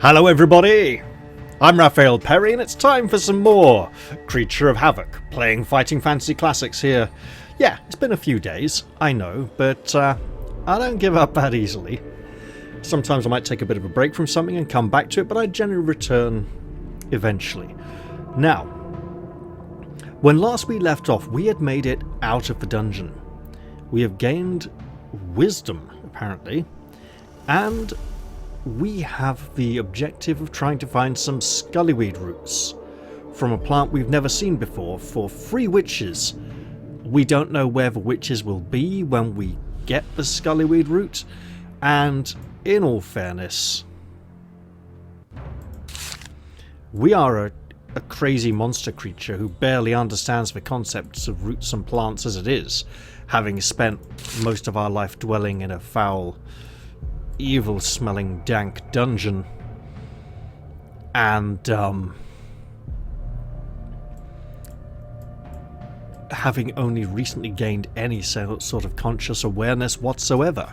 Hello everybody! I'm Raphael Perry and it's time for some more Creature of Havoc, playing Fighting Fantasy Classics here. Yeah, it's been a few days, I know, but I don't give up that easily. Sometimes I might take a bit of a break from something and come back to it, but I generally return eventually. Now, when last we left off, we had made it out of the dungeon. We have gained wisdom, apparently, and we have the objective of trying to find some scullyweed roots from a plant we've never seen before for 3 witches. We don't know where the witches will be when we get the scullyweed root, and in all fairness, we are a crazy monster creature who barely understands the concepts of roots and plants as it is, having spent most of our life dwelling in a foul, evil-smelling, dank dungeon, and having only recently gained any sort of conscious awareness whatsoever.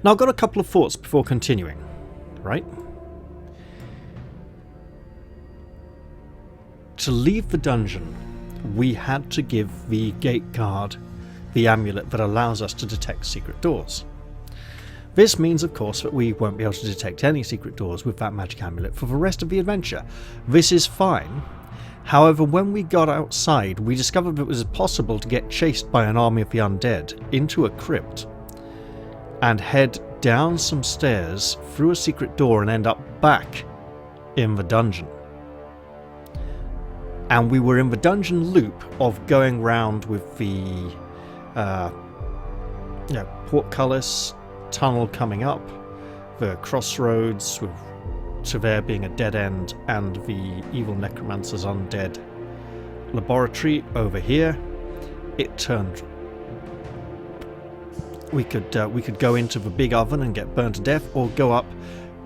Now, I've got a couple of thoughts before continuing, right? To leave the dungeon, we had to give the gate guard the amulet that allows us to detect secret doors. This means, of course, that we won't be able to detect any secret doors with that magic amulet for the rest of the adventure. This is fine. However, when we got outside, we discovered that it was possible to get chased by an army of the undead into a crypt and head down some stairs through a secret door and end up back in the dungeon. And we were in the dungeon loop of going round with the portcullis tunnel coming up, the crossroads to there being a dead end, and the evil necromancer's undead laboratory over here. It turned. We could go into the big oven and get burned to death, or go up,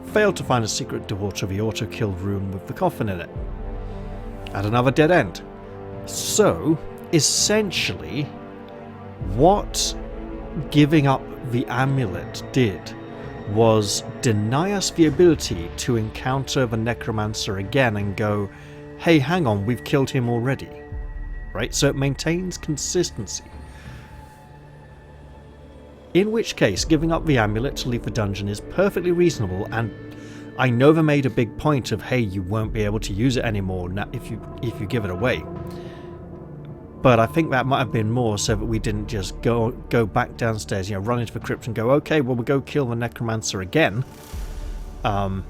fail to find a secret door to the auto-kill room with the coffin in it, at another dead end. So, essentially, what giving up the amulet did was deny us the ability to encounter the necromancer again and go, hey, hang on, we've killed him already. Right? So it maintains consistency. In which case, giving up the amulet to leave the dungeon is perfectly reasonable, and I know they made a big point of, hey, you won't be able to use it anymore if you give it away. But I think that might have been more so that we didn't just go back downstairs, run into the crypt and go, okay, well, we'll go kill the necromancer again. Then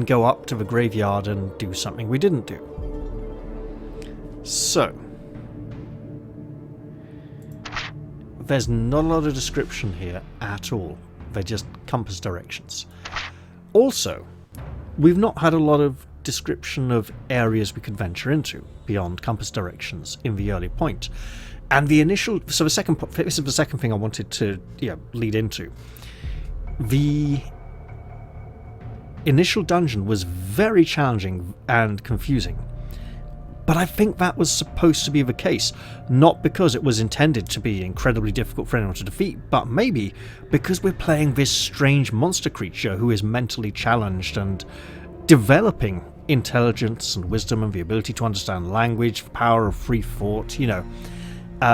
go up to the graveyard and do something we didn't do. So, there's not a lot of description here at all. They're just compass directions. Also, we've not had a lot of description of areas we could venture into beyond compass directions in the early point. And this is the second thing I wanted to lead into. The initial dungeon was very challenging and confusing, but I think that was supposed to be the case, not because it was intended to be incredibly difficult for anyone to defeat, but maybe because we're playing this strange monster creature who is mentally challenged and developing intelligence and wisdom and the ability to understand language, the power of free thought,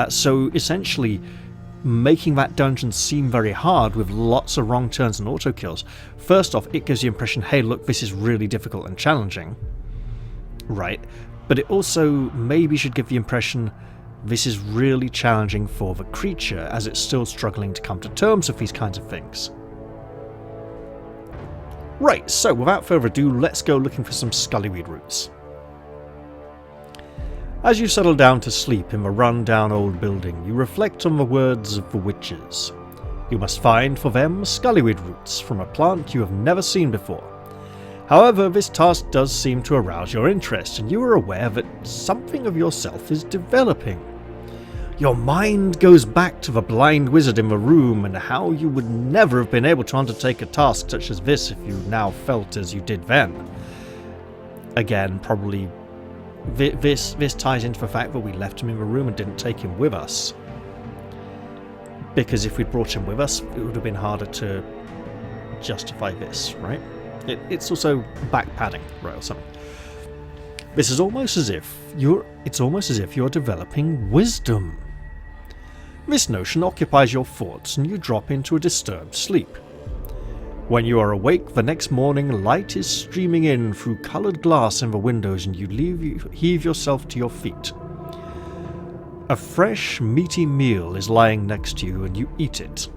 so essentially making that dungeon seem very hard with lots of wrong turns and auto kills. First off, it gives the impression, hey, look, this is really difficult and challenging, right? But it also maybe should give the impression this is really challenging for the creature, as it's still struggling to come to terms with these kinds of things. Right, so without further ado, let's go looking for some scullyweed roots. As you settle down to sleep in the run-down old building, you reflect on the words of the witches. You must find for them scullyweed roots from a plant you have never seen before. However, this task does seem to arouse your interest, and you are aware that something of yourself is developing. Your mind goes back to the blind wizard in the room and how you would never have been able to undertake a task such as this if you now felt as you did then. Again, probably this ties into the fact that we left him in the room and didn't take him with us. Because if we'd brought him with us, it would have been harder to justify this, right? It's also back padding, right, or something. This is almost as if you're developing wisdom. This notion occupies your thoughts and you drop into a disturbed sleep. When you are awake the next morning, light is streaming in through coloured glass in the windows and you heave yourself to your feet. A fresh, meaty meal is lying next to you and you eat it.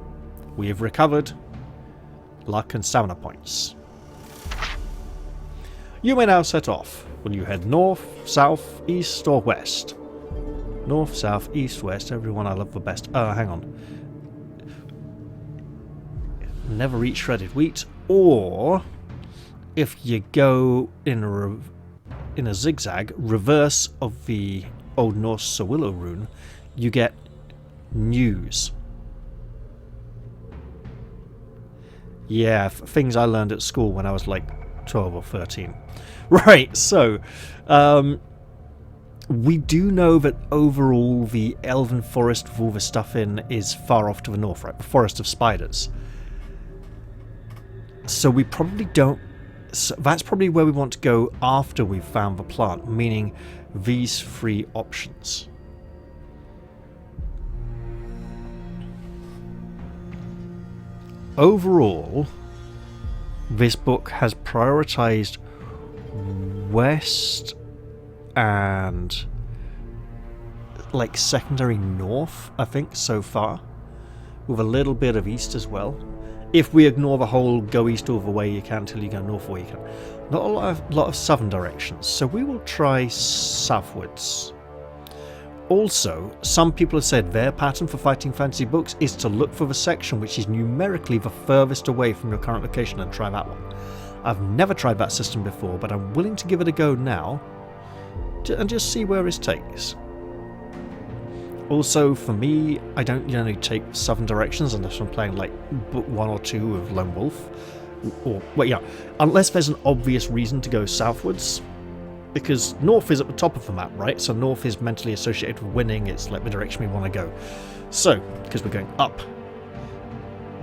We have recovered luck and stamina points. You may now set off. Will you head north, south, east, or west? North, south, east, west. Everyone I love the best. Hang on. Never eat shredded wheat. Or, if you go in a zigzag, reverse of the Old Norse Sawillow rune, you get news. Yeah, things I learned at school when I was like 12 or 13. Right, so we do know that overall the elven forest with all the stuff in is far off to the north, right? The forest of spiders. So we probably don't... So that's probably where we want to go after we've found the plant, meaning these three options. Overall, this book has prioritized west and like secondary north, I think, so far, with a little bit of east as well. If we ignore the whole go east all the way you can till you go north all you can. Not a lot of southern directions, so we will try southwards. Also, some people have said their pattern for fighting fantasy books is to look for the section which is numerically the furthest away from your current location and try that one. I've never tried that system before, but I'm willing to give it a go now and just see where this takes. Also, for me, I don't generally take southern directions unless I'm playing like book 1 or 2 of Lone Wolf. Or, well, yeah, unless there's an obvious reason to go southwards. Because north is at the top of the map, right? So north is mentally associated with winning, it's like the direction we want to go. So, because we're going up.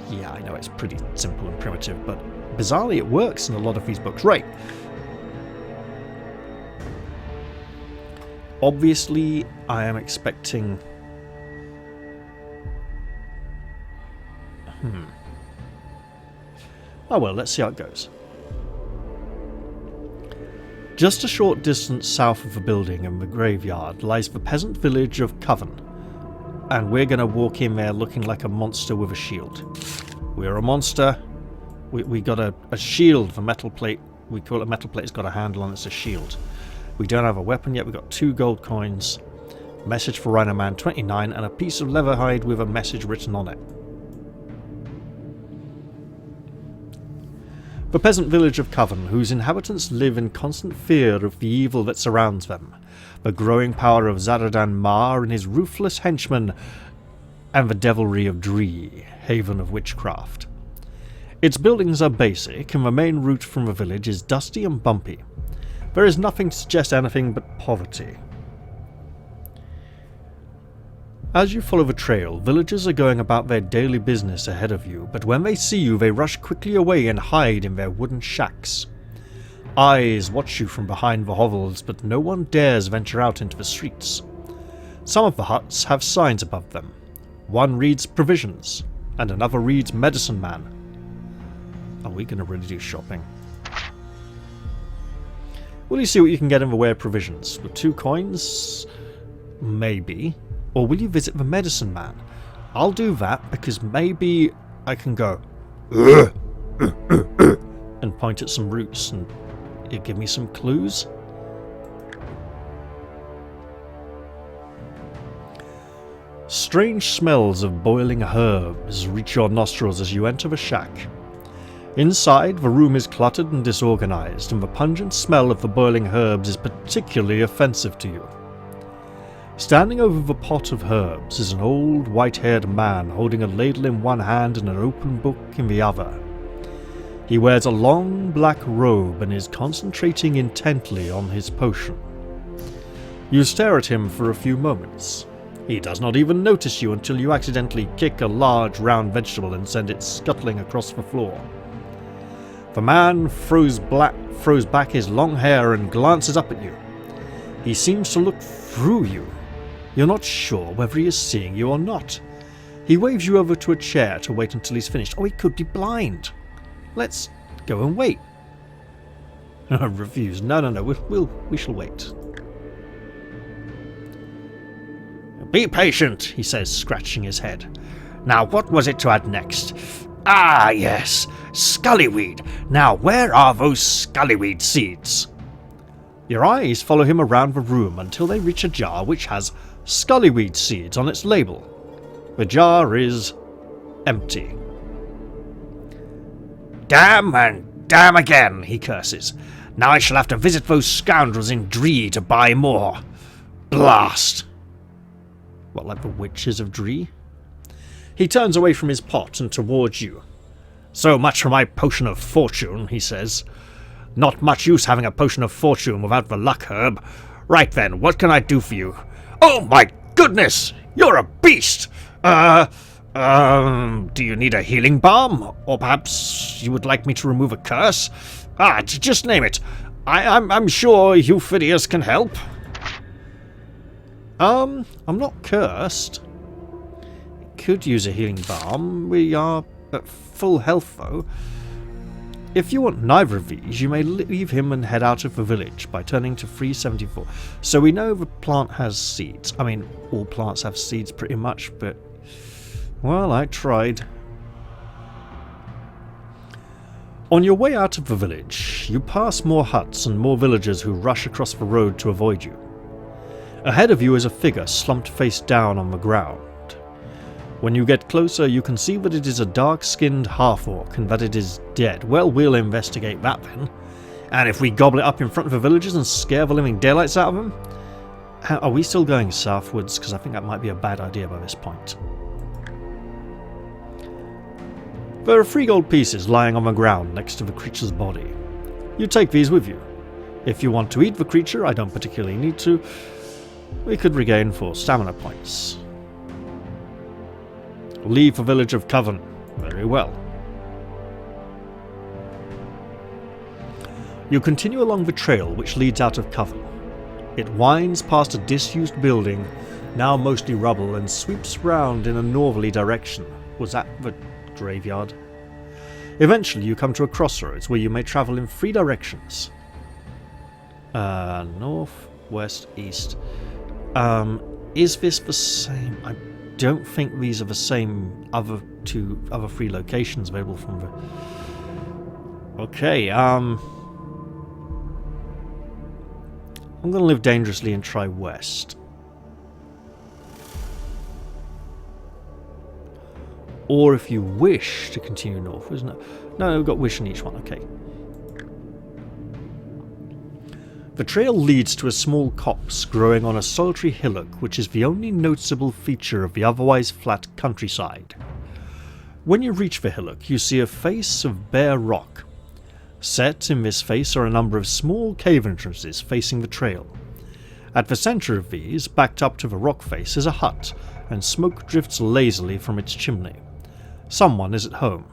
Yeah, I know it's pretty simple and primitive, but bizarrely it works in a lot of these books. Right. Obviously, I am expecting... Oh well, let's see how it goes. Just a short distance south of the building and the graveyard lies the peasant village of Coven, and we're going to walk in there looking like a monster with a shield. We're a monster. We got a shield, the metal plate. We call it a metal plate. It's got a handle on it. It's a shield. We don't have a weapon yet. We've got 2 gold coins, message for Rhino Man 29, and a piece of leather hide with a message written on it. The peasant village of Coven, whose inhabitants live in constant fear of the evil that surrounds them, the growing power of Zharradan Marr and his ruthless henchmen, and the devilry of Dree, haven of witchcraft. Its buildings are basic, and the main route from the village is dusty and bumpy. There is nothing to suggest anything but poverty. As you follow the trail, villagers are going about their daily business ahead of you, but when they see you, they rush quickly away and hide in their wooden shacks. Eyes watch you from behind the hovels, but no one dares venture out into the streets. Some of the huts have signs above them. One reads provisions, and another reads medicine man. Are we going to really do shopping? Will you see what you can get in the way of provisions? With 2 coins? Maybe. Or will you visit the medicine man? I'll do that because maybe I can go and point at some roots and it'll give me some clues. Strange smells of boiling herbs reach your nostrils as you enter the shack. Inside, the room is cluttered and disorganized, and the pungent smell of the boiling herbs is particularly offensive to you. Standing over the pot of herbs is an old, white-haired man holding a ladle in one hand and an open book in the other. He wears a long black robe and is concentrating intently on his potion. You stare at him for a few moments. He does not even notice you until you accidentally kick a large round vegetable and send it scuttling across the floor. The man throws back his long hair and glances up at you. He seems to look through you. You're not sure whether he is seeing you or not. He waves you over to a chair to wait until he's finished. Oh, he could be blind. Let's go and wait. Refuse. No. We shall wait. Be patient, he says, scratching his head. Now, what was it to add next? Ah, yes, scullyweed. Now, where are those scullyweed seeds? Your eyes follow him around the room until they reach a jar which has scullyweed seeds on its label. The jar is empty. Damn and damn again, he curses. Now I shall have to visit those scoundrels in Dree to buy more. Blast! What, like the witches of Dree? He turns away from his pot and towards you. So much for my potion of fortune, he says. Not much use having a potion of fortune without the luck herb. Right then, what can I do for you? Oh my goodness! You're a beast! Do you need a healing balm? Or perhaps you would like me to remove a curse? Ah, just name it. I'm sure Euphodius can help. I'm not cursed. Could use a healing balm. We are at full health, though. If you want neither of these, you may leave him and head out of the village by turning to 374. So we know the plant has seeds. I mean, all plants have seeds pretty much, but... well, I tried. On your way out of the village, you pass more huts and more villagers who rush across the road to avoid you. Ahead of you is a figure slumped face down on the ground. When you get closer, you can see that it is a dark-skinned half-orc and that it is dead. Well, we'll investigate that then. And if we gobble it up in front of the villagers and scare the living daylights out of them? Are we still going southwards? Because I think that might be a bad idea by this point. There are 3 gold pieces lying on the ground next to the creature's body. You take these with you. If you want to eat the creature, I don't particularly need to. We could regain 4 stamina points. Leave the village of Coven. Very well. You continue along the trail which leads out of Coven. It winds past a disused building, now mostly rubble, and sweeps round in a northerly direction. Was that the graveyard? Eventually you come to a crossroads where you may travel in 3 directions. North, west, east. Is this the same? I don't think these are the same other 3 locations available from the... Okay, I'm going to live dangerously and try west. Or if you wish to continue north, isn't it? No, we've got wish in each one, okay. The trail leads to a small copse growing on a solitary hillock which is the only noticeable feature of the otherwise flat countryside. When you reach the hillock, you see a face of bare rock. Set in this face are a number of small cave entrances facing the trail. At the centre of these, backed up to the rock face, is a hut, and smoke drifts lazily from its chimney. Someone is at home.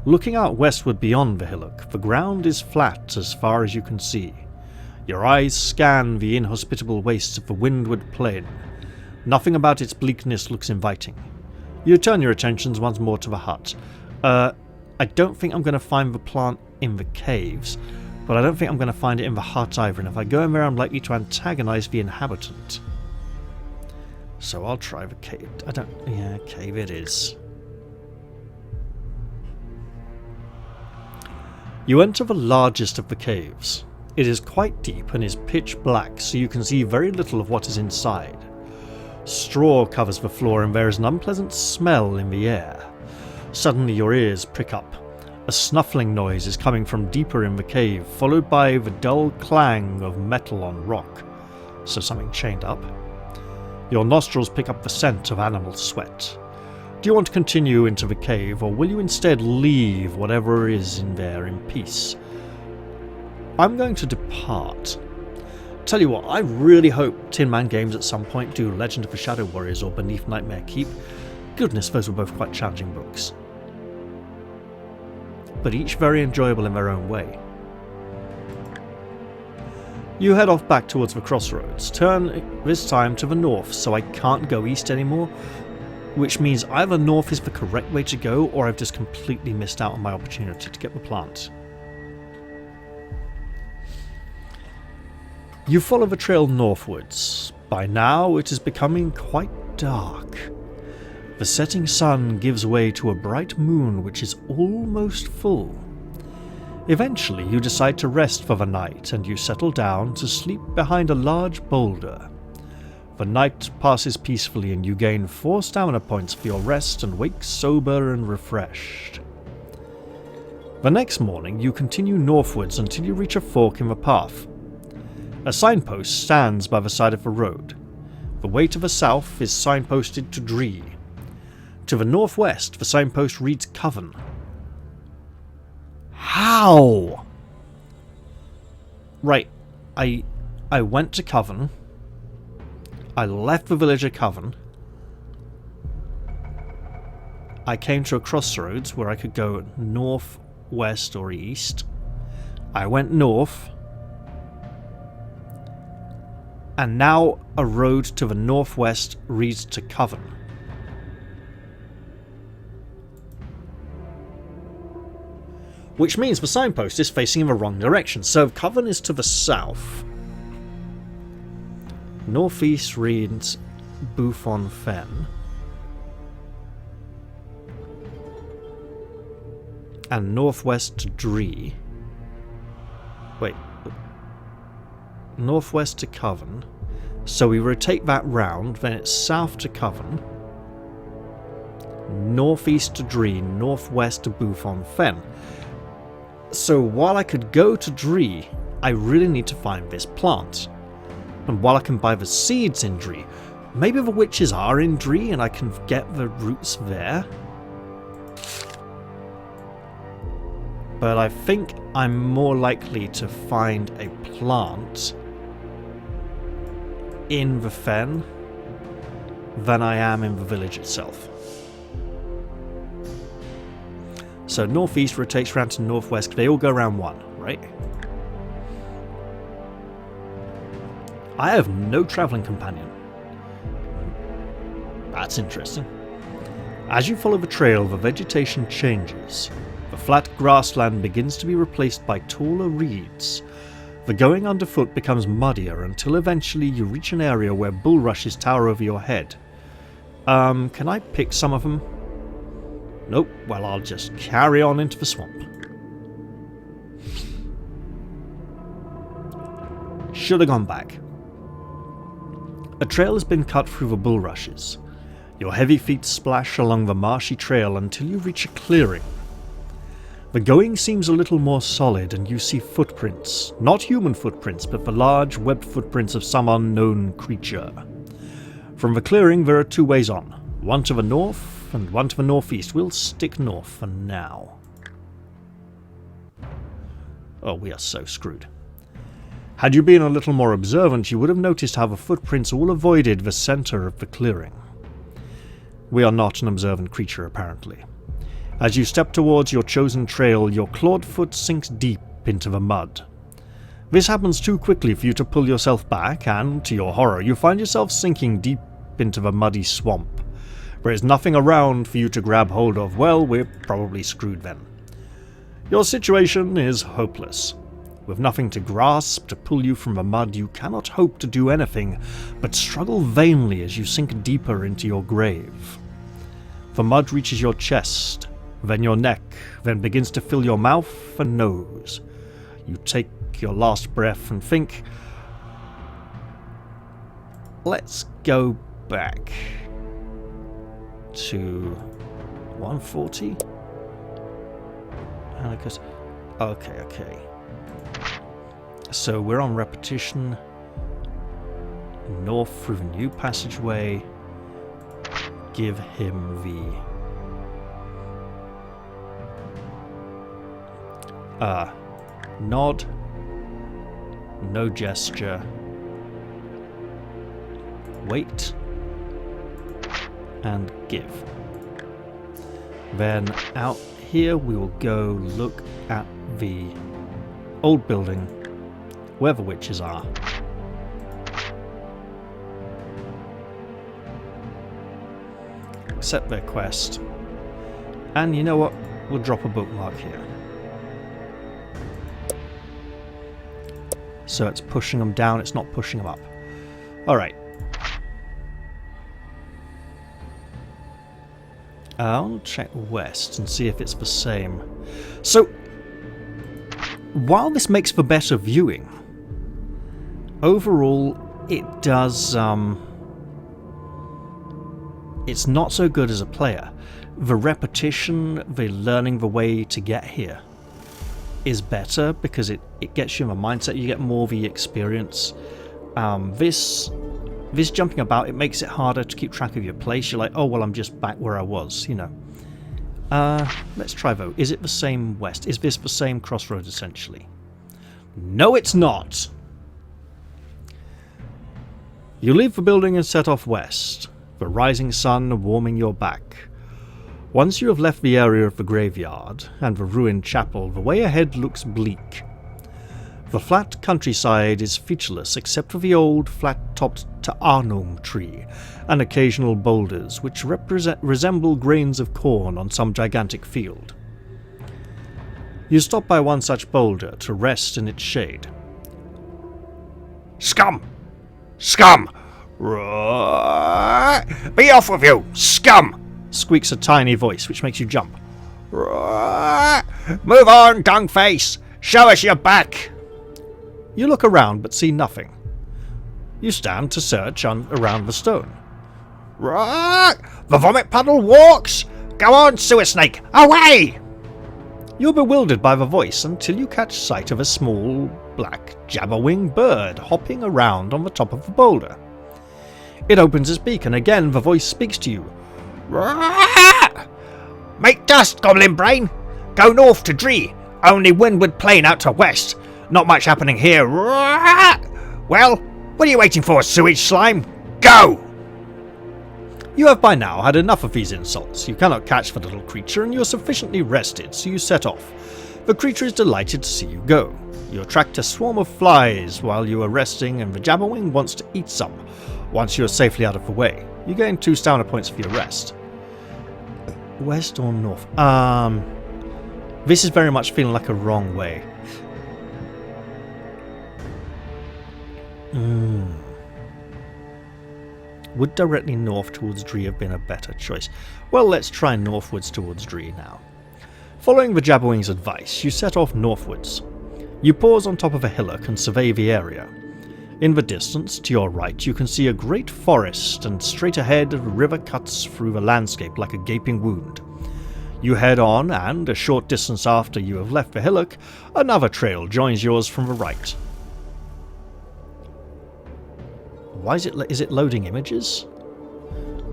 Looking out westward beyond the hillock, the ground is flat as far as you can see. Your eyes scan the inhospitable wastes of the windward plain. Nothing about its bleakness looks inviting. You turn your attentions once more to the hut. I don't think I'm going to find the plant in the caves, but I don't think I'm going to find it in the hut either, and if I go in there I'm likely to antagonise the inhabitant. So I'll try the cave. Yeah, cave it is. You enter the largest of the caves. It is quite deep and is pitch black, so you can see very little of what is inside. Straw covers the floor and there is an unpleasant smell in the air. Suddenly your ears prick up. A snuffling noise is coming from deeper in the cave, followed by the dull clang of metal on rock. So something chained up. Your nostrils pick up the scent of animal sweat. Do you want to continue into the cave, or will you instead leave whatever is in there in peace? I'm going to depart. Tell you what, I really hope Tin Man Games at some point do Legend of the Shadow Warriors or Beneath Nightmare Keep. Goodness, those were both quite challenging books. but each very enjoyable in their own way. You head off back towards the crossroads, turn this time to the north so I can't go east anymore, which means either north is the correct way to go or I've just completely missed out on my opportunity to get the plant. You follow the trail northwards. By now it is becoming quite dark. The setting sun gives way to a bright moon which is almost full. Eventually you decide to rest for the night and you settle down to sleep behind a large boulder. The night passes peacefully and you gain 4 stamina points for your rest and wake sober and refreshed. The next morning you continue northwards until you reach a fork in the path. A signpost stands by the side of the road. The way to the south is signposted to Dree. To the northwest the signpost reads Coven. How? Right, I went to Coven. I left the village of Coven. I came to a crossroads where I could go north, west or east. I went north. And now a road to the northwest leads to Coven. Which means the signpost is facing in the wrong direction. So Coven is to the south. Northeast reads Buffon Fen. And northwest to Dree. Wait. Northwest to Coven. So we rotate that round, then it's south to Coven. Northeast to Dree, northwest to Buffon Fen. So while I could go to Dree, I really need to find this plant. And while I can buy the seeds in Dree, maybe the witches are in Dree and I can get the roots there. But I think I'm more likely to find a plant in the fen than I am in the village itself. So northeast rotates around to northwest. They all go around one, right? I have no travelling companion. That's interesting. As you follow the trail, the vegetation changes. The flat grassland begins to be replaced by taller reeds. The going underfoot becomes muddier until eventually you reach an area where bulrushes tower over your head. Can I pick some of them? Nope, well I'll just carry on into the swamp. Should have gone back. A trail has been cut through the bulrushes. Your heavy feet splash along the marshy trail until you reach a clearing. The going seems a little more solid and you see footprints. Not human footprints, but the large webbed footprints of some unknown creature. From the clearing there are 2 ways on. One to the north and one to the northeast. We'll stick north for now. Oh, we are so screwed. Had you been a little more observant, you would have noticed how the footprints all avoided the centre of the clearing. We are not an observant creature, apparently. As you step towards your chosen trail, your clawed foot sinks deep into the mud. This happens too quickly for you to pull yourself back, and, to your horror, you find yourself sinking deep into the muddy swamp. There is nothing around for you to grab hold of. Well, we're probably screwed then. Your situation is hopeless. With nothing to grasp to pull you from the mud, you cannot hope to do anything, but struggle vainly as you sink deeper into your grave. The mud reaches your chest, then your neck, then begins to fill your mouth and nose. You take your last breath and think, let's go back to 140. And I guess, okay. So we're on repetition. North through the new passageway. Give him the nod. No gesture. Wait. And give. Then out here we will go look at the old building, where the witches are. Accept their quest. And you know what? We'll drop a bookmark here. So it's pushing them down, it's not pushing them up. Alright. I'll check west and see if it's the same. So, while this makes for better viewing, overall it does, it's not so good as a player. The repetition, the learning the way to get here is better because it gets you in the mindset, you get more of the experience. This jumping about, it makes it harder to keep track of your place. You're like, oh, well, I'm just back where I was, you know. Let's try though. Is it the same west? Is this the same crossroads, essentially? No, it's not! You leave the building and set off west, the rising sun warming your back. Once you have left the area of the graveyard and the ruined chapel, the way ahead looks bleak. The flat countryside is featureless except for the old, flat-topped Ta'anum tree and occasional boulders which resemble grains of corn on some gigantic field. You stop by one such boulder to rest in its shade. Scum! Scum! Be off with you, scum! Squeaks a tiny voice which makes you jump. Move on, dungface! Show us your back! You look around but see nothing. You stand to search around the stone. The vomit puddle walks! Go on, sewer snake, away! You're bewildered by the voice until you catch sight of a small, black, jabberwing bird hopping around on the top of the boulder. It opens its beak and again the voice speaks to you. Make dust, goblin brain! Go north to Dree, only Windward Plain out to west. Not much happening here. Well, what are you waiting for, sewage slime? Go! You have by now had enough of these insults. You cannot catch the little creature and you are sufficiently rested, so you set off. The creature is delighted to see you go. You attract a swarm of flies while you are resting and the jabberwing wants to eat some. Once you are safely out of the way, you gain 2 stamina points for your rest. West or north? This is very much feeling like a wrong way. Would directly north towards Dree have been a better choice? Well, let's try northwards towards Dree now. Following the jabberwing's advice, you set off northwards. You pause on top of a hillock and survey the area. In the distance, to your right, you can see a great forest, and straight ahead, a river cuts through the landscape like a gaping wound. You head on, and a short distance after you have left the hillock, another trail joins yours from the right. Why is it loading images?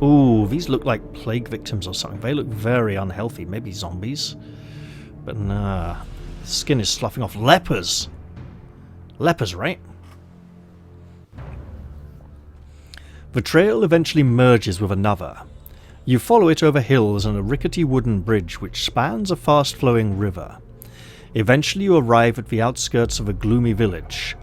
Ooh, these look like plague victims or something. They look very unhealthy. Maybe zombies. But nah. Skin is sloughing off. Lepers! Lepers, right? The trail eventually merges with another. You follow it over hills and a rickety wooden bridge which spans a fast-flowing river. Eventually you arrive at the outskirts of a gloomy village.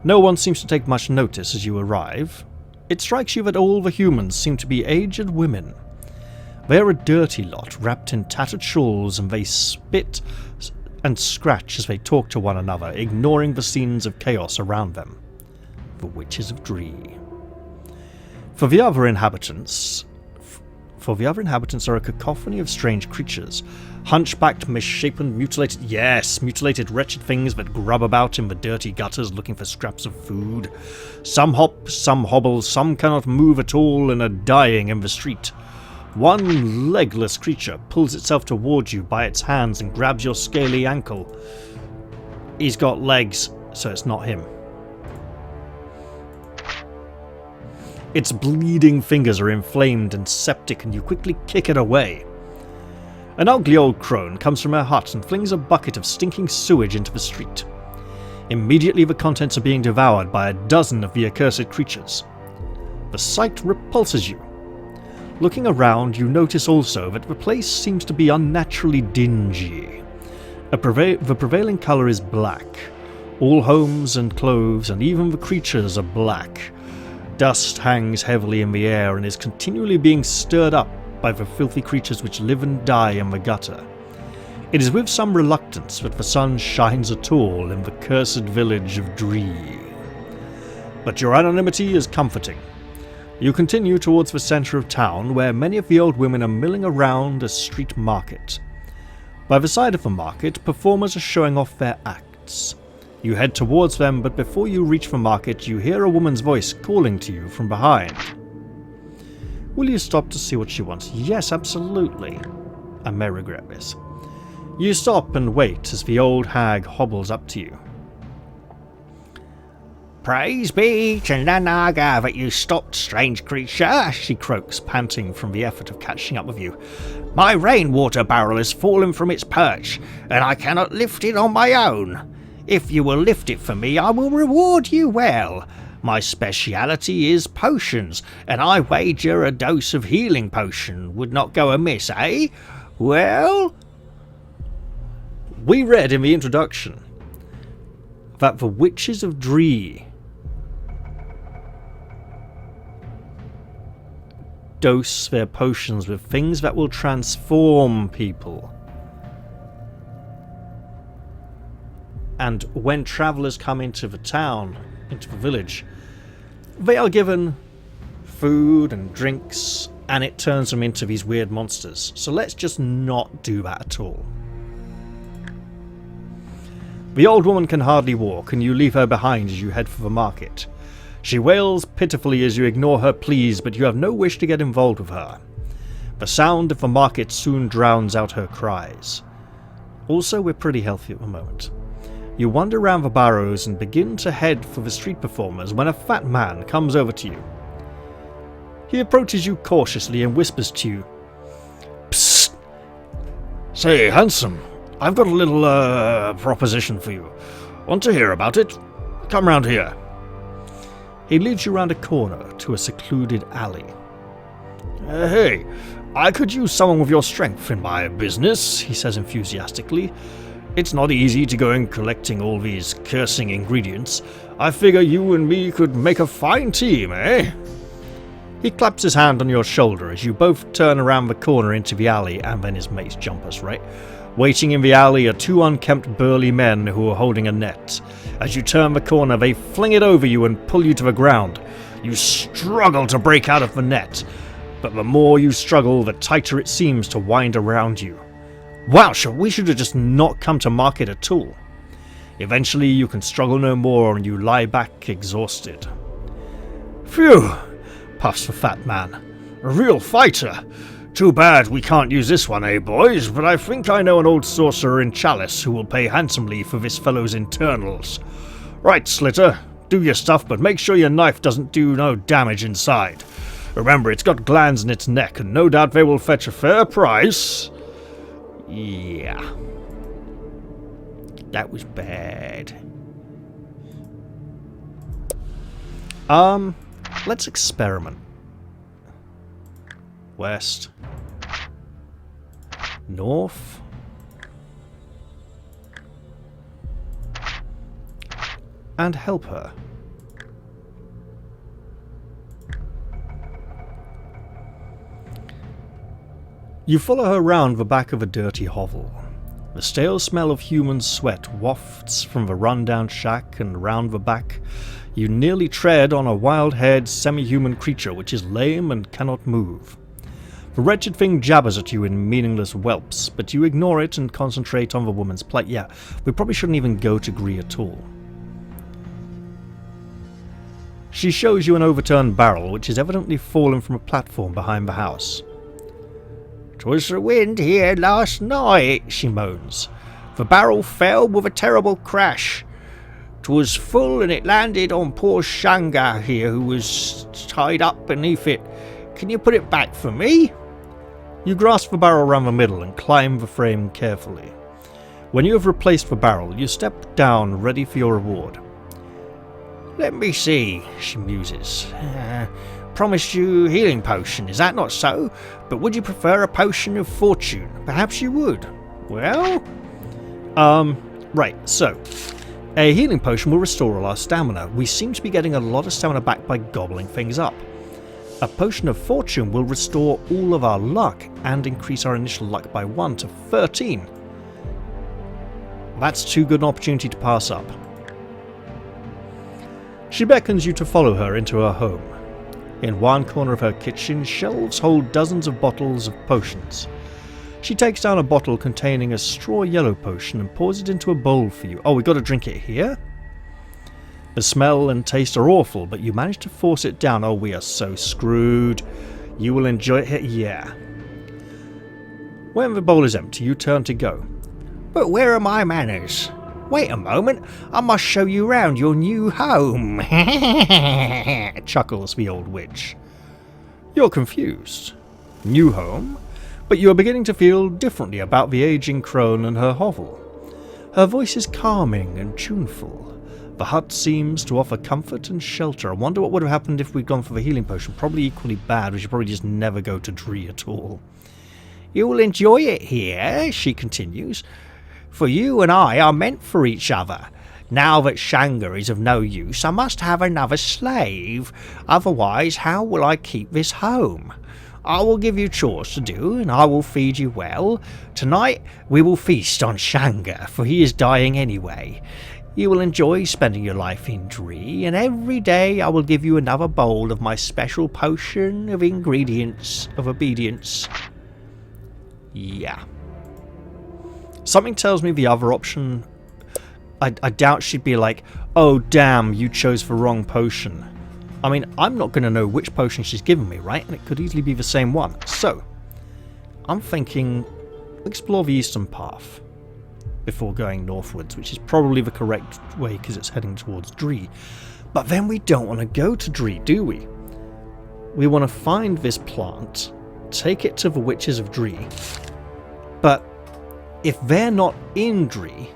No one seems to take much notice as you arrive. It strikes you that all the humans seem to be aged women. They are a dirty lot, wrapped in tattered shawls, and they spit and scratch as they talk to one another, ignoring the scenes of chaos around them. The Witches of Dree. For the other inhabitants are a cacophony of strange creatures. Hunchbacked, misshapen, mutilated wretched things that grub about in the dirty gutters looking for scraps of food. Some hop, some hobble, some cannot move at all and are dying in the street. One legless creature pulls itself towards you by its hands and grabs your scaly ankle. He's got legs, so it's not him. Its bleeding fingers are inflamed and septic, and you quickly kick it away. An ugly old crone comes from her hut and flings a bucket of stinking sewage into the street. Immediately the contents are being devoured by a dozen of the accursed creatures. The sight repulses you. Looking around, you notice also that the place seems to be unnaturally dingy. The prevailing colour is black. All homes and clothes and even the creatures are black. Dust hangs heavily in the air and is continually being stirred up by the filthy creatures which live and die in the gutter. It is with some reluctance that the sun shines at all in the cursed village of Dree. But your anonymity is comforting. You continue towards the centre of town, where many of the old women are milling around a street market. By the side of the market, performers are showing off their acts. You head towards them, but before you reach the market, you hear a woman's voice calling to you from behind. Will you stop to see what she wants? Yes, absolutely. I may regret this. You stop and wait as the old hag hobbles up to you. Praise be to Nanaga that you stopped, strange creature, she croaks, panting from the effort of catching up with you. My rainwater barrel has fallen from its perch, and I cannot lift it on my own. If you will lift it for me, I will reward you well. My speciality is potions, and I wager a dose of healing potion would not go amiss, eh? Well? We read in the introduction that the witches of Dree dose their potions with things that will transform people. And when travellers come into the town, into the village, they are given food and drinks, and it turns them into these weird monsters. So let's just not do that at all. The old woman can hardly walk, and you leave her behind as you head for the market. She wails pitifully as you ignore her pleas, but you have no wish to get involved with her. The sound of the market soon drowns out her cries. Also, we're pretty healthy at the moment. You wander around the barrows and begin to head for the street performers when a fat man comes over to you. He approaches you cautiously and whispers to you, "Psst! Say, handsome, I've got a little, proposition for you. Want to hear about it? Come round here." He leads you round a corner to a secluded alley. Hey, I could use someone with your strength in my business, he says enthusiastically. It's not easy to go in collecting all these cursing ingredients. I figure you and me could make a fine team, eh? He claps his hand on your shoulder as you both turn around the corner into the alley, and then his mates jump us, right? Waiting in the alley are two unkempt burly men who are holding a net. As you turn the corner, they fling it over you and pull you to the ground. You struggle to break out of the net, but the more you struggle, the tighter it seems to wind around you. Wow, we should have just not come to market at all. Eventually, you can struggle no more and you lie back exhausted. Phew, puffs the fat man. A real fighter. Too bad we can't use this one, eh, boys? But I think I know an old sorcerer in Chalice who will pay handsomely for this fellow's internals. Right, Slitter, do your stuff, but make sure your knife doesn't do no damage inside. Remember, it's got glands in its neck, and no doubt they will fetch a fair price. Yeah. That was bad. Let's experiment. West. North. And help her. You follow her round the back of a dirty hovel. The stale smell of human sweat wafts from the run-down shack, and round the back you nearly tread on a wild-haired semi-human creature which is lame and cannot move. The wretched thing jabbers at you in meaningless whelps, but you ignore it and concentrate on the woman's plight. Yeah, we probably shouldn't even go to Gree at all. She shows you an overturned barrel which has evidently fallen from a platform behind the house. "'Twas the wind here last night," she moans. "The barrel fell with a terrible crash. 'Twas full and it landed on poor Shanga here, who was tied up beneath it. Can you put it back for me?" You grasp the barrel round the middle and climb the frame carefully. When you have replaced the barrel, you step down, ready for your reward. "Let me see," she muses. promised you healing potion, is that not so? But would you prefer a potion of fortune? Perhaps you would. Well? Right, so a healing potion will restore all our stamina. We seem to be getting a lot of stamina back by gobbling things up. A potion of fortune will restore all of our luck and increase our initial luck by 1 to 13. That's too good an opportunity to pass up. She beckons you to follow her into her home. In one corner of her kitchen, shelves hold dozens of bottles of potions. She takes down a bottle containing a straw yellow potion and pours it into a bowl for you. Oh, we got to drink it here? The smell and taste are awful, but you manage to force it down. Oh, we are so screwed. You will enjoy it here? Yeah. When the bowl is empty, you turn to go. But where are my manners? Wait a moment, I must show you round your new home. Chuckles the old witch. You're confused. New home? But you are beginning to feel differently about the aging crone and her hovel. Her voice is calming and tuneful. The hut seems to offer comfort and shelter. I wonder what would have happened if we'd gone for the healing potion. Probably equally bad. We should probably just never go to Dree at all. You will enjoy it here, she continues, for you and I are meant for each other. Now that Shanga is of no use, I must have another slave. Otherwise, how will I keep this home? I will give you chores to do, and I will feed you well. Tonight we will feast on Shanga, for he is dying anyway. You will enjoy spending your life in Dree, and every day I will give you another bowl of my special potion of ingredients of obedience. Yeah. Something tells me the other option... I doubt she'd be like, oh damn, you chose the wrong potion. I mean, I'm not going to know which potion she's given me, right? And it could easily be the same one. So, I'm thinking explore the eastern path before going northwards, which is probably the correct way because it's heading towards Dree. But then we don't want to go to Dree, do we? We want to find this plant, take it to the Witches of Dree. But if they're not in Dree,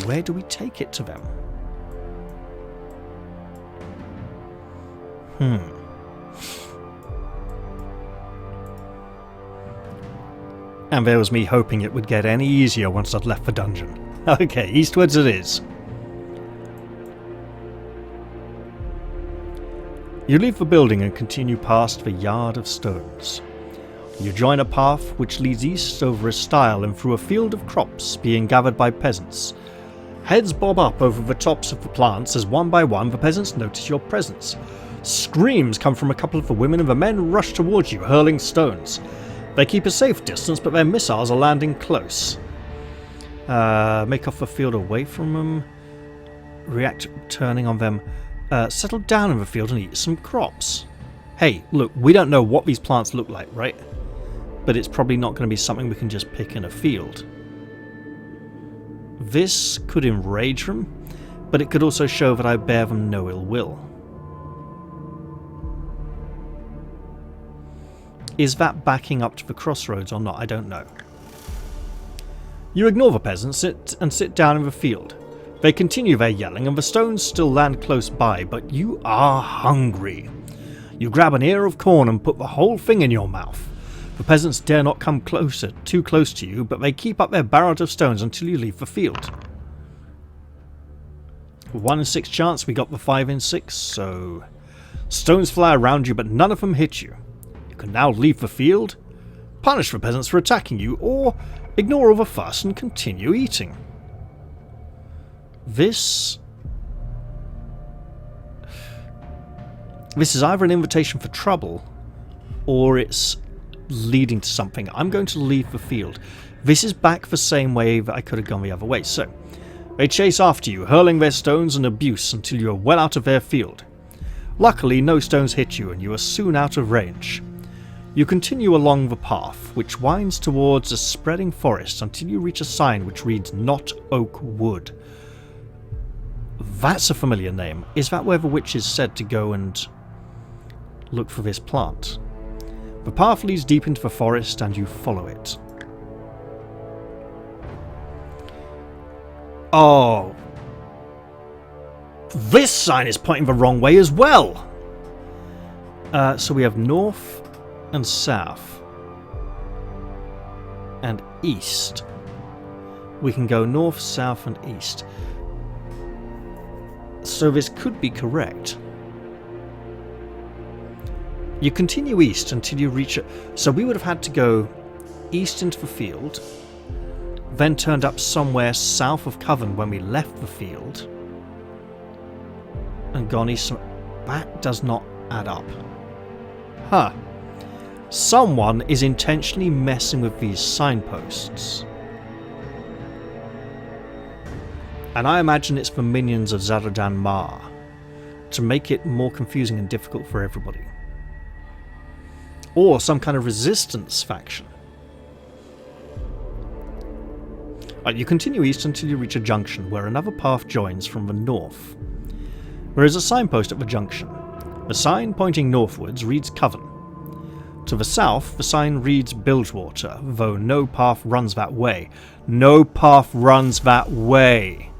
where do we take it to them? And there was me hoping it would get any easier once I'd left the dungeon. Okay, eastwards it is. You leave the building and continue past the yard of stones. You join a path which leads east over a stile and through a field of crops being gathered by peasants. Heads bob up over the tops of the plants as one by one the peasants notice your presence. Screams come from a couple of the women and the men rush towards you, hurling stones. They keep a safe distance, but their missiles are landing close. Make off the field away from them. React turning on them. Settle down in the field and eat some crops. Hey, look, we don't know what these plants look like, right? But it's probably not going to be something we can just pick in a field. This could enrage them, but it could also show that I bear them no ill will. Is that backing up to the crossroads or not? I don't know. You ignore the peasants and sit down in the field. They continue their yelling and the stones still land close by, but you are hungry. You grab an ear of corn and put the whole thing in your mouth. The peasants dare not come too close to you, but they keep up their barrage of stones until you leave the field. 1 in 6 chance, we got the 5 in 6, so... Stones fly around you, but none of them hit you. You can now leave the field, punish the peasants for attacking you, or ignore all the fuss and continue eating. This is either an invitation for trouble, or it's leading to something. I'm going to leave the field. This is back the same way that I could have gone the other way. So, they chase after you, hurling their stones and abuse until you are well out of their field. Luckily, no stones hit you and you are soon out of range. You continue along the path, which winds towards a spreading forest until you reach a sign which reads Not Oak Wood. That's a familiar name. Is that where the witch is said to go and look for this plant? The path leads deep into the forest and you follow it. Oh. This sign is pointing the wrong way as well. So we have north and south and east. We can go north, south and east. So this could be correct. You continue east until you reach it. So we would have had to go east into the field, then turned up somewhere south of Coven when we left the field, and gone east. That does not add up. Huh. Someone is intentionally messing with these signposts. And I imagine it's the minions of Zharradan Marr, to make it more confusing and difficult for everybody. Or some kind of resistance faction. You continue east until you reach a junction where another path joins from the north. There is a signpost at the junction. The sign pointing northwards reads Coven. To the south, the sign reads Bilgewater, though no path runs that way. No path runs that way.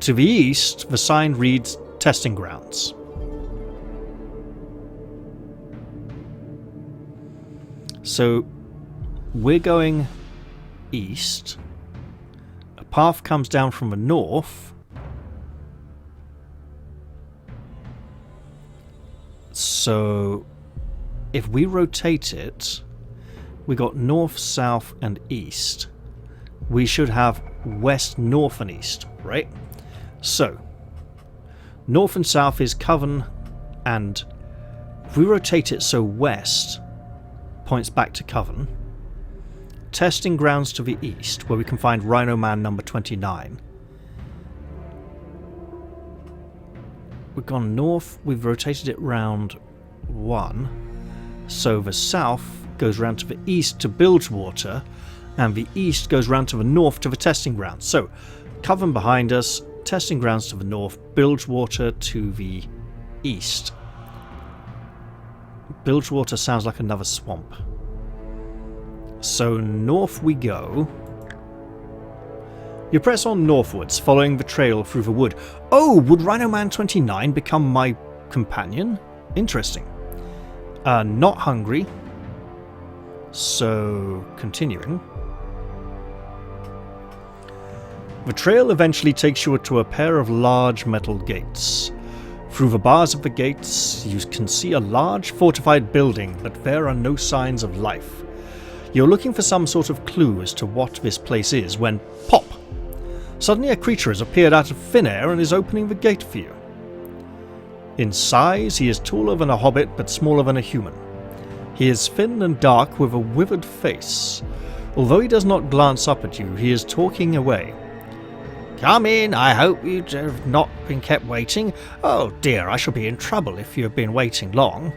To the east, the sign reads Testing Grounds. So, we're going east. A path comes down from the north. So, if we rotate it, we got north, south, and east. We should have west, north, and east, right? So, north and south is Coven, and if we rotate it so west points back to Coven, Testing Grounds to the east, where we can find Rhino Man number 29. We've gone north, we've rotated it round 1, so the south goes round to the east to Bilgewater, and the east goes round to the north to the Testing Grounds. So, Coven behind us, Testing Grounds to the north, Bilgewater to the east. Bilgewater sounds like another swamp. So north we go. You press on northwards, following the trail through the wood. Oh, would Rhino Man 29 become my companion? Interesting. Not hungry. So, continuing. The trail eventually takes you to a pair of large metal gates. Through the bars of the gates, you can see a large fortified building, but there are no signs of life. You're looking for some sort of clue as to what this place is when, pop! Suddenly a creature has appeared out of thin air and is opening the gate for you. In size, he is taller than a hobbit, but smaller than a human. He is thin and dark with a withered face. Although he does not glance up at you, he is talking away. "Come in, I hope you have not been kept waiting. Oh dear, I shall be in trouble if you have been waiting long.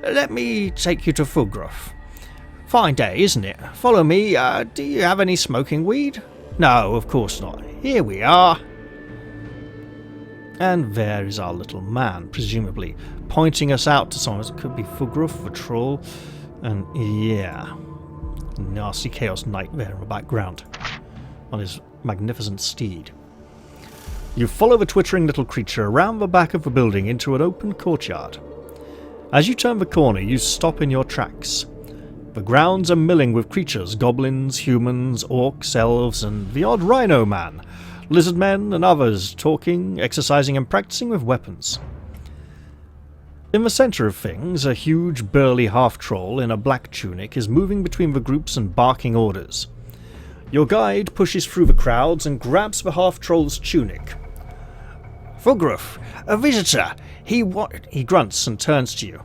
Let me take you to Fulgraf. Fine day, isn't it? Follow me. Do you have any smoking weed? No, of course not. Here we are." And there is our little man, presumably, pointing us out to someone. It could be Fulgraf, the troll, and yeah, nasty Chaos Knight there in the background, on his magnificent steed. You follow the twittering little creature around the back of the building into an open courtyard. As you turn the corner, you stop in your tracks. The grounds are milling with creatures, goblins, humans, orcs, elves, and the odd rhino man, lizard men and others talking, exercising and practicing with weapons. In the centre of things, a huge burly half-troll in a black tunic is moving between the groups and barking orders. Your guide pushes through the crowds and grabs the half-troll's tunic. "Fulgraf, a visitor! He grunts and turns to you.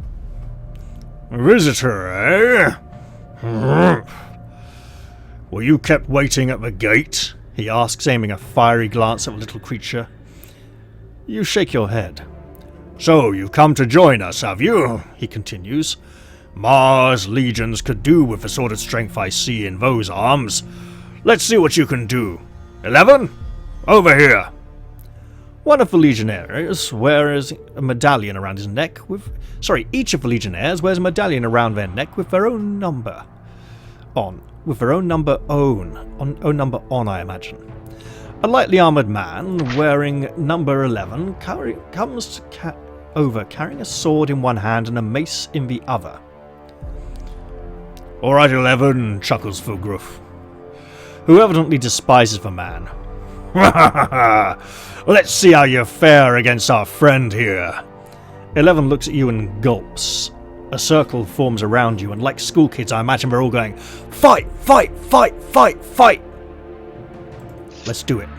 "Visitor, eh? Were you kept waiting at the gate?" he asks, aiming a fiery glance at the little creature. You shake your head. "So you've come to join us, have you?" he continues. "Marr's legions could do with the sort of strength I see in those arms. Let's see what you can do. 11? Over here." One of the legionnaires wears a medallion around his neck each of the legionnaires wears a medallion around their neck with their own number on. Own number on, I imagine. A lightly armoured man wearing number 11 comes over, carrying a sword in one hand and a mace in the other. "Alright, 11, chuckles Fulgruf, who evidently despises the man. Let's see how you fare against our friend here." 11 looks at you and gulps. A circle forms around you, and like school kids, I imagine they're all going, "Fight! Fight! Fight! Fight! Fight!" Let's do it.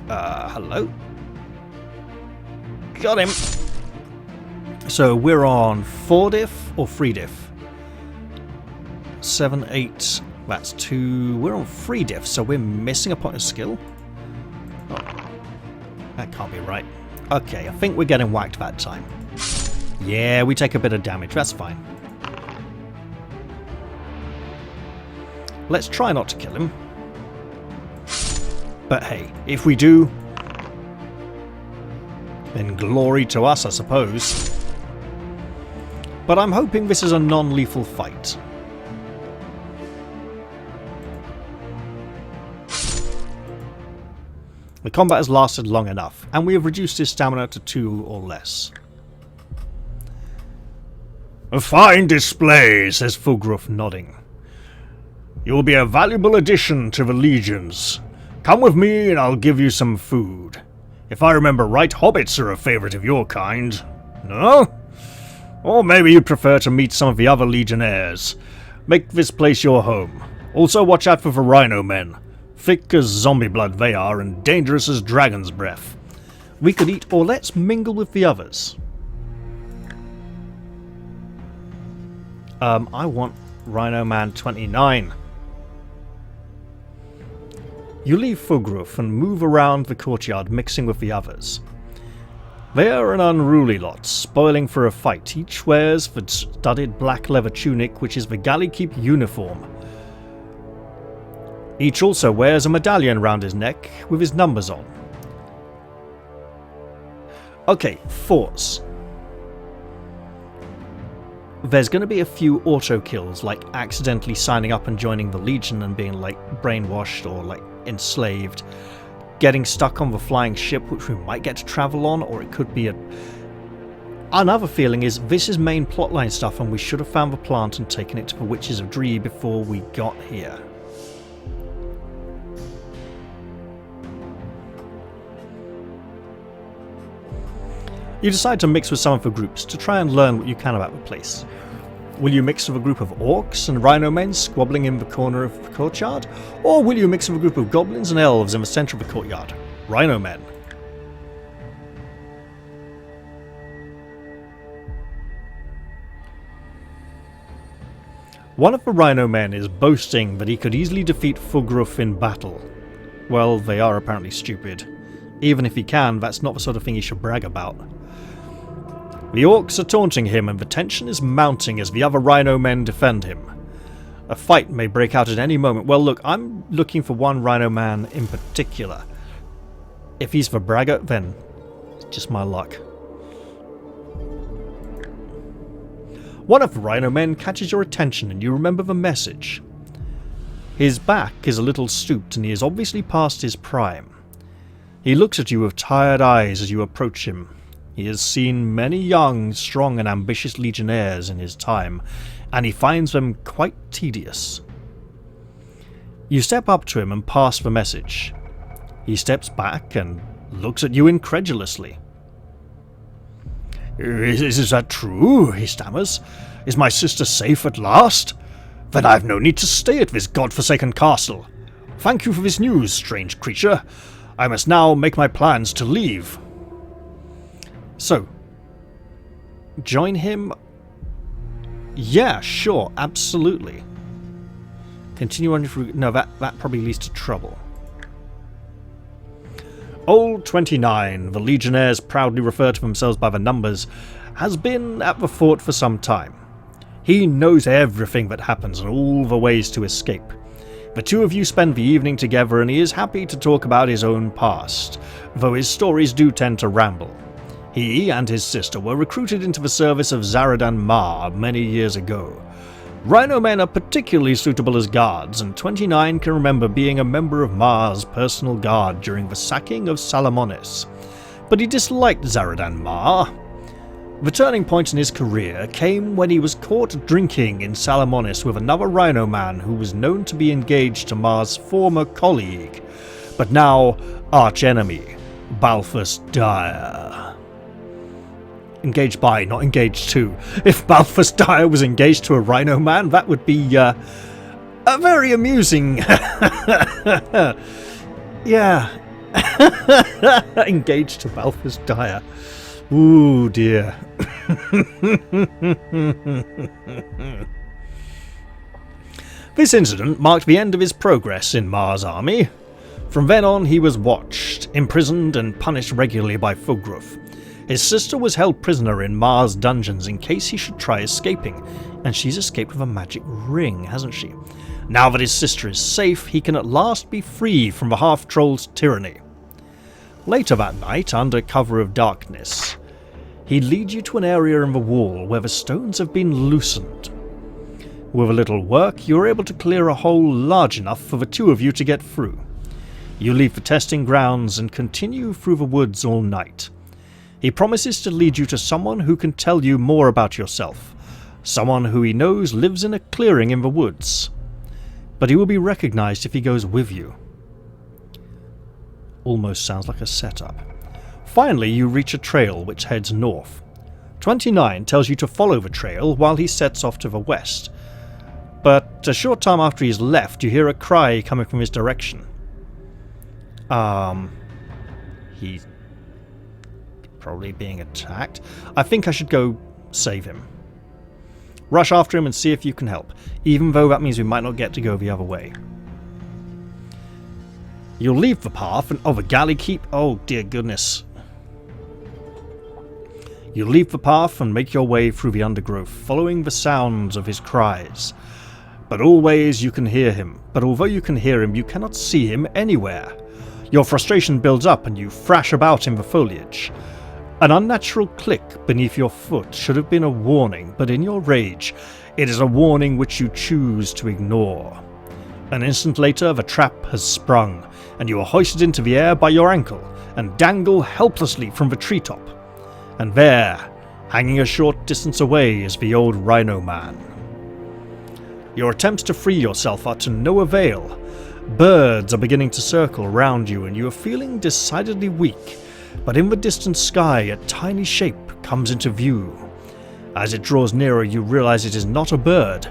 Hello? Got him! So we're on 4 diff or 3 diff? 7, 8, that's 2. We're on 3 diff, so we're missing a point of skill? Oh, that can't be right. Okay, I think we're getting whacked that time. Yeah, we take a bit of damage, that's fine. Let's try not to kill him. But hey, if we do, then glory to us, I suppose. But I'm hoping this is a non-lethal fight. The combat has lasted long enough, and we have reduced his stamina to 2 or less. "A fine display," says Fulgruf, nodding. "You will be a valuable addition to the legions. Come with me and I'll give you some food. If I remember right, hobbits are a favourite of your kind. No? Or maybe you'd prefer to meet some of the other legionnaires. Make this place your home. Also watch out for the rhino men. Thick as zombie blood they are, and dangerous as dragon's breath. We could eat, or let's mingle with the others." I want Rhino Man 29. You leave Fulgruf and move around the courtyard, mixing with the others. They are an unruly lot, spoiling for a fight. Each wears the studded black leather tunic, which is the galley keep uniform. Each also wears a medallion round his neck with his numbers on. Okay, thoughts. There's going to be a few auto kills, like accidentally signing up and joining the Legion and being like brainwashed or like enslaved, getting stuck on the flying ship, which we might get to travel on, or it could be a... Another feeling is this is main plotline stuff and we should have found the plant and taken it to the Witches of Dree before we got here. You decide to mix with some of the groups to try and learn what you can about the place. Will you mix with a group of orcs and rhino men squabbling in the corner of the courtyard? Or will you mix with a group of goblins and elves in the centre of the courtyard? Rhino men. One of the rhino men is boasting that he could easily defeat Fulgruf in battle. Well, they are apparently stupid. Even if he can, that's not the sort of thing he should brag about. The orcs are taunting him and the tension is mounting as the other rhino men defend him. A fight may break out at any moment. Well look, I'm looking for one rhino man in particular. If he's the braggart, then it's just my luck. One of the rhino men catches your attention and you remember the message. His back is a little stooped and he is obviously past his prime. He looks at you with tired eyes as you approach him. He has seen many young, strong and ambitious legionnaires in his time, and he finds them quite tedious. You step up to him and pass the message. He steps back and looks at you incredulously. Is that true?" he stammers. "Is my sister safe at last? Then I have no need to stay at this god-forsaken castle. Thank you for this news, strange creature. I must now make my plans to leave." So, join him? Yeah, sure, absolutely. Continue on through... No, that probably leads to trouble. Old 29, the legionnaires proudly refer to themselves by the numbers, has been at the fort for some time. He knows everything that happens and all the ways to escape. The two of you spend the evening together and he is happy to talk about his own past, though his stories do tend to ramble. He and his sister were recruited into the service of Zharradan Marr many years ago. Rhino men are particularly suitable as guards, and 29 can remember being a member of Marr's personal guard during the sacking of Salamonis. But he disliked Zharradan Marr. The turning point in his career came when he was caught drinking in Salamonis with another Rhino man who was known to be engaged to Marr's former colleague, but now arch-enemy, Balthus Dire. Engaged by, not engaged to. If Balthus Dire was engaged to a Rhino man, that would be a very amusing. Yeah. Engaged to Balthus Dire. Ooh dear. This incident marked the end of his progress in Marr's army. From then on he was watched, imprisoned and punished regularly by Fulgruf. His sister was held prisoner in Marr's dungeons in case he should try escaping, and she's escaped with a magic ring, hasn't she? Now that his sister is safe, he can at last be free from the half-troll's tyranny. Later that night, under cover of darkness, he'd lead you to an area in the wall where the stones have been loosened. With a little work, you're able to clear a hole large enough for the two of you to get through. You leave the testing grounds and continue through the woods all night. He promises to lead you to someone who can tell you more about yourself, someone who he knows lives in a clearing in the woods. But he will be recognized if he goes with you. Almost sounds like a setup. Finally, you reach a trail which heads north. 29 tells you to follow the trail while he sets off to the west. But a short time after he's left, you hear a cry coming from his direction. He's probably being attacked. I think I should go save him. Rush after him and see if you can help, even though that means we might not get to go the other way. You'll leave the path and... oh, the galley keep... oh, dear goodness. You'll leave the path and make your way through the undergrowth, following the sounds of his cries. But always you can hear him. But although you can hear him, you cannot see him anywhere. Your frustration builds up and you thrash about in the foliage. An unnatural click beneath your foot should have been a warning, but in your rage, it is a warning which you choose to ignore. An instant later, the trap has sprung, and you are hoisted into the air by your ankle and dangle helplessly from the treetop. And there, hanging a short distance away, is the old Rhino man. Your attempts to free yourself are to no avail. Birds are beginning to circle round you, and you are feeling decidedly weak. But in the distant sky, a tiny shape comes into view. As it draws nearer, you realize it is not a bird.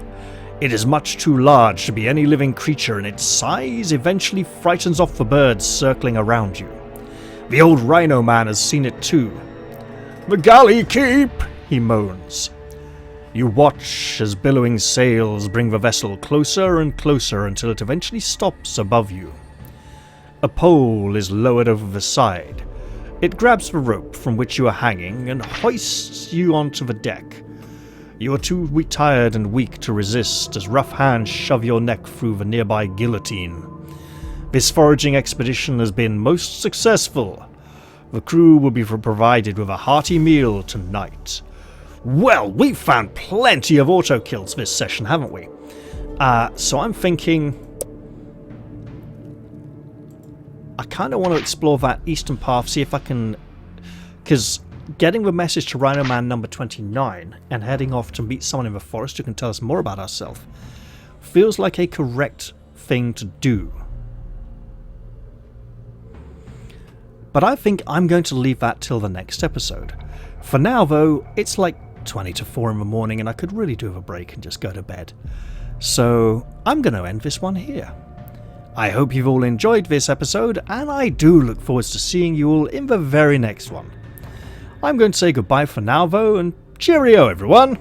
It is much too large to be any living creature, and its size eventually frightens off the birds circling around you. The old Rhino man has seen it too. "The galley keep!" he moans. You watch as billowing sails bring the vessel closer and closer until it eventually stops above you. A pole is lowered over the side. It grabs the rope from which you are hanging and hoists you onto the deck. You are too tired and weak to resist as rough hands shove your neck through the nearby guillotine. This foraging expedition has been most successful. The crew will be provided with a hearty meal tonight. Well, we've found plenty of auto kills this session, haven't we? So I'm thinking... I kind of want to explore that eastern path, see if I can... because getting the message to Rhino Man number 29 and heading off to meet someone in the forest who can tell us more about ourselves feels like a correct thing to do. But I think I'm going to leave that till the next episode. For now, though, it's like 20 to 4 in the morning and I could really do with a break and just go to bed. So I'm going to end this one here. I hope you've all enjoyed this episode, and I do look forward to seeing you all in the very next one. I'm going to say goodbye for now, though, and cheerio, everyone!